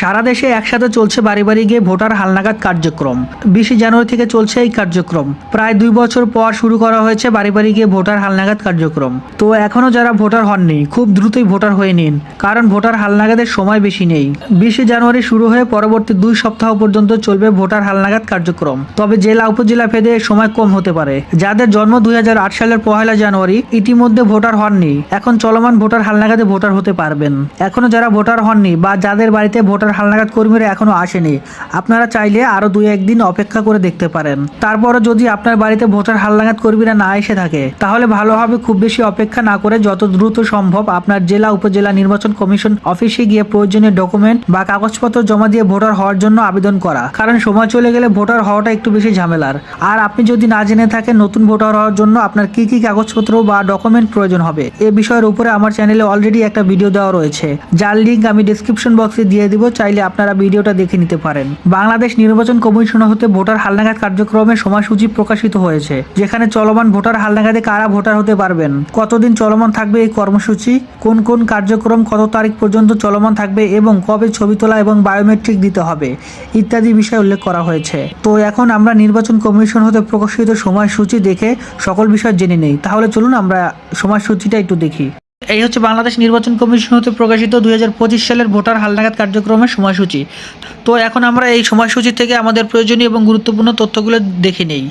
সারা দেশে একসাথে চলছে বাড়ি বাড়ি গিয়ে ভোটার হালনাগাদ কার্যক্রম। 20 জানুয়ারি থেকে চলছে এই কার্যক্রম। প্রায় 2 বছর পর শুরু করা হয়েছে বাড়ি বাড়ি গিয়ে ভোটার হালনাগাদ কার্যক্রম। তো এখনো যারা ভোটার হননি খুব দ্রুতই ভোটার হয়ে নিন, কারণ ভোটার হালনাগাদের সময় বেশি নেই। 20 জানুয়ারি শুরু হয়ে পরবর্তী 2 সপ্তাহ পর্যন্ত চলবে ভোটার হালনাগাদ কার্যক্রম। তবে জেলা উপজেলা ভেদে সময় কম হতে পারে। যাদের জন্ম 2008 সালের 1 জানুয়ারি ইতিমধ্যে ভোটার হননি, এখন চলমান ভোটার হালনাগাদে ভোটার হতে পারবেন। এখনো যারা ভোটার হননি বা যাদের বাড়িতে ভোটার হালনাগাদ কর্মীরা এখনো আসেনি, আপনারা চাইলে আরো 2-1 দিন অপেক্ষা করে দেখতে পারেন। তারপরও যদি আপনার বাড়িতে ভোটার হালনাগাদ কর্মীরা না এসে থাকে, তাহলে ভালো হবে খুব বেশি অপেক্ষা না করে যত দ্রুত সম্ভব আপনার জেলা উপজেলা নির্বাচন কমিশন অফিসে গিয়ে প্রয়োজনীয় ডকুমেন্ট বা কাগজপত্র জমা দিয়ে ভোটার হওয়ার জন্য আবেদন করা। কারণ সময় চলে গেলে ভোটার হওয়াটা একটু বেশি ঝামেলার। আর আপনি যদি না জেনে থাকেন নতুন ভোটার হওয়ার জন্য আপনার কি কি কাগজপত্র বা ডকুমেন্ট প্রয়োজন হবে, এই বিষয়ের উপরে আমার চ্যানেলে অলরেডি একটা ভিডিও দেওয়া রয়েছে, যার লিঙ্ক আমি ডেসক্রিপশন বক্সে দিয়ে দিব, চাইলে আপনারা ভিডিওটা দেখে নিতে পারেন। বাংলাদেশ নির্বাচন কমিশন হতে ভোটার হালনাগাদ কার্যক্রমের সময়সূচি প্রকাশিত হয়েছে, যেখানে চলমান ভোটার হালনাগাদে কারা ভোটার হতে পারবেন, কতদিন চলমান থাকবে এই কর্মসূচি, কোন কোন কার্যক্রম কত তারিখ পর্যন্ত চলমান থাকবে এবং কবে ছবি তোলা এবং বায়োমেট্রিক দিতে হবে ইত্যাদি বিষয় উল্লেখ করা হয়েছে। তো এখন আমরা নির্বাচন কমিশন হতে প্রকাশিত সময়সূচি দেখে সকল বিষয় জেনে নেই। তাহলে চলুন আমরা সময়সূচিটা একটু দেখি। এই হচ্ছে বাংলাদেশ নির্বাচন কমিশন হতে প্রকাশিত 2025 সালের ভোটার হালনাগাদ কার্যক্রমের সময়সূচি। তো এখন আমরা এই সময়সূচি থেকে আমাদের প্রয়োজনীয় এবং গুরুত্বপূর্ণ তথ্যগুলো দেখে নেই।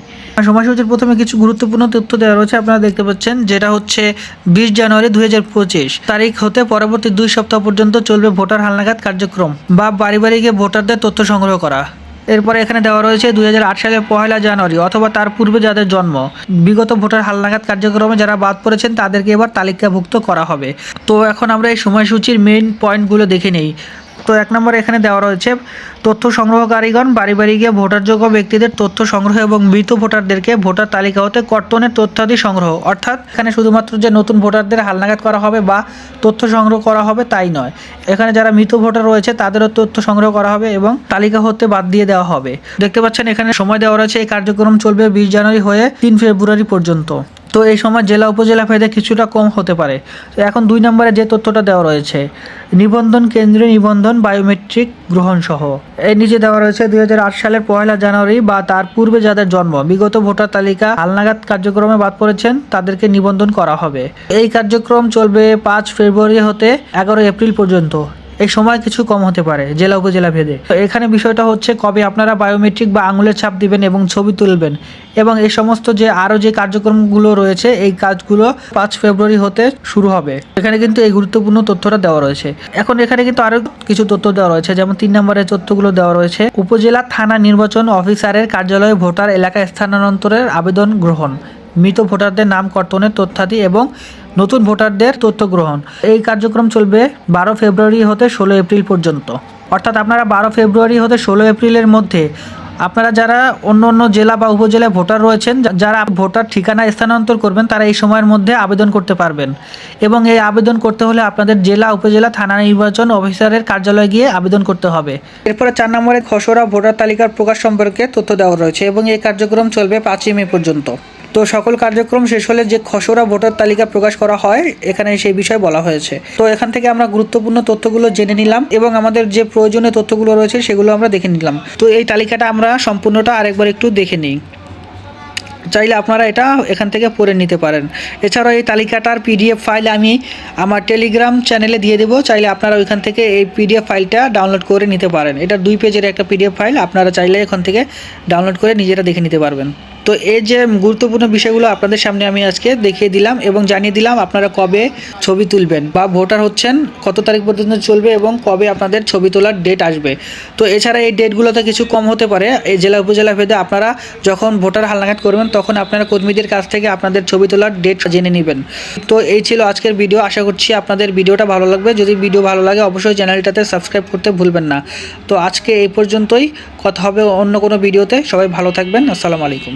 সময়সূচির প্রথমে কিছু গুরুত্বপূর্ণ তথ্য দেওয়া রয়েছে, আপনারা দেখতে পাচ্ছেন, যেটা হচ্ছে 20 জানুয়ারি 2025 তারিখ হতে পরবর্তী 2 সপ্তাহ পর্যন্ত চলবে ভোটার হালনাগাদ কার্যক্রম বা বাড়ি বাড়ি গিয়ে ভোটারদের তথ্য সংগ্রহ করা। এরপরে এখানে দেওয়া রয়েছে 2008 সালের 1 জানুয়ারি অথবা তার পূর্বে যাদের জন্ম, বিগত ভোটার হালনাগাদ কার্যক্রমে যারা বাদ পড়েছেন তাদেরকে এবার তালিকাভুক্ত করা হবে। তো এখন আমরা এই সময়সূচির মেইন পয়েন্টগুলো দেখে নেই। তো 1 নম্বরে এখানে দেওয়া রয়েছে তথ্য সংগ্রহকারীগণ বাড়ি বাড়ি গিয়ে ভোটারযোগ্য ব্যক্তিদের তথ্য সংগ্রহ এবং মৃত ভোটারদেরকে ভোটার তালিকা হতে কর্তনের তথ্যাদি সংগ্রহ। অর্থাৎ এখানে শুধুমাত্র যে নতুন ভোটারদের হালনাগাদ করা হবে বা তথ্য সংগ্রহ করা হবে তাই নয়, এখানে যারা মৃত ভোটার রয়েছে তাদেরও তথ্য সংগ্রহ করা হবে এবং তালিকা হতে বাদ দিয়ে দেওয়া হবে। দেখতে পাচ্ছেন এখানে সময় দেওয়া রয়েছে, এই কার্যক্রম চলবে 20 জানুয়ারি হয়ে 3 ফেব্রুয়ারি পর্যন্ত। তো এই সময় জেলা উপজেলা ভেদে কিছুটা কম হতে পারে। তো এখন 2 নম্বরে যে তথ্যটা দেওয়া রয়েছে, নিবন্ধন কেন্দ্রে নিবন্ধন বায়োমেট্রিক গ্রহণ সহ। এর নিচে দেওয়া রয়েছে 2008 সালের 1 জানুয়ারি বা তার পূর্বে যাদের জন্ম, বিগত ভোটার তালিকা হালনাগাদ কার্যক্রমে বাদ পড়েছেন তাদেরকে নিবন্ধন করা হবে। এই কার্যক্রম চলবে 5 ফেব্রুয়ারি হতে 11 এপ্রিল পর্যন্ত। এই সময় কিছু কম হতে পারে জেলা উপজেলা ভেদে। তো এখানে বিষয়টা হচ্ছে কবে আপনারা বায়োমেট্রিক বা আঙুলের ছাপ দিবেন এবং ছবি তুলবেন এবং এই সমস্ত যে আরও যে কার্যক্রমগুলো রয়েছে এই কাজগুলো 5 ফেব্রুয়ারি হতে শুরু হবে। এখানে কিন্তু এই গুরুত্বপূর্ণ তথ্যটা দেওয়া রয়েছে। এখন এখানে কিন্তু আরও কিছু তথ্য দেওয়া রয়েছে, যেমন 3 নম্বরের তথ্যগুলো দেওয়া রয়েছে, উপজেলা থানা নির্বাচন অফিসারের কার্যালয়ে ভোটার এলাকা স্থানান্তরের আবেদন গ্রহণ, মৃত ভোটারদের নাম কর্তনের তথ্যাদি এবং নতুন ভোটারদের তথ্য গ্রহণ। এই কার্যক্রম চলবে 12 ফেব্রুয়ারি হতে 16 এপ্রিল পর্যন্ত। অর্থাৎ আপনারা 12 ফেব্রুয়ারি হতে 16 এপ্রিলের মধ্যে আপনারা যারা অন্য অন্য জেলা বা উপজেলায় ভোটার রয়েছেন, যারা ভোটার ঠিকানা স্থানান্তর করবেন, তারা এই সময়ের মধ্যে আবেদন করতে পারবেন। এবং এই আবেদন করতে হলে আপনাদের জেলা উপজেলা থানা নির্বাচন অফিসারের কার্যালয়ে গিয়ে আবেদন করতে হবে। এরপরে 4 নম্বরে খসড়া ভোটার তালিকার প্রকাশ সম্পর্কে তথ্য দেওয়া রয়েছে এবং এই কার্যক্রম চলবে 5 মে পর্যন্ত। তো সকল কার্যক্রম শেষ হলে যে খসড়া ভোটার তালিকা প্রকাশ করা হয় এখানে সেই বিষয়ে বলা হয়েছে। তো এখান থেকে আমরা গুরুত্বপূর্ণ তথ্যগুলো জেনে নিলাম এবং আমাদের যে প্রয়োজনীয় তথ্যগুলো রয়েছে সেগুলো আমরা দেখে নিলাম। তো এই তালিকাটা আমরা সম্পূর্ণটা আরেকবার একটু দেখে নিই, চাইলে আপনারা এটা এখান থেকে পড়ে নিতে পারেন। এছাড়াও এই তালিকাটার পিডিএফ ফাইল আমি আমার টেলিগ্রাম চ্যানেলে দিয়ে দেবো, চাইলে আপনারা ওইখান থেকে এই পিডিএফ ফাইলটা ডাউনলোড করে নিতে পারেন। এটা 2 পেজের একটা পিডিএফ ফাইল, আপনারা চাইলে এখান থেকে ডাউনলোড করে নিজেরা দেখে নিতে পারবেন। তো এই যে গুরুত্বপূর্ণ বিষয়গুলো আপনাদের সামনে আমি আজকে দেখিয়ে দিলাম এবং জানিয়ে দিলাম আপনারা কবে ছবি তুলবেন বা ভোটার হচ্ছেন, কত তারিখ পর্যন্ত চলবে এবং কবে আপনাদের ছবি তোলার ডেট আসবে। তো এছাড়া এই ডেটগুলোতে কিছু কম হতে পারে। এই জেলা উপজেলা ভেদে আপনারা যখন ভোটার হালনাগাদ করবেন তখন আপনারা কর্মীদের কাছ থেকে আপনাদের ছবি তোলার ডেট জেনে নেবেন। তো এই ছিল আজকের ভিডিও, আশা করছি আপনাদের ভিডিওটা ভালো লাগবে। যদি ভিডিও ভালো লাগে অবশ্যই চ্যানেলটাতে সাবস্ক্রাইব করতে ভুলবেন না। তো আজকে এই পর্যন্তই, কথা হবে অন্য কোনো ভিডিওতে। সবাই ভালো থাকবেন, আসসালামু আলাইকুম।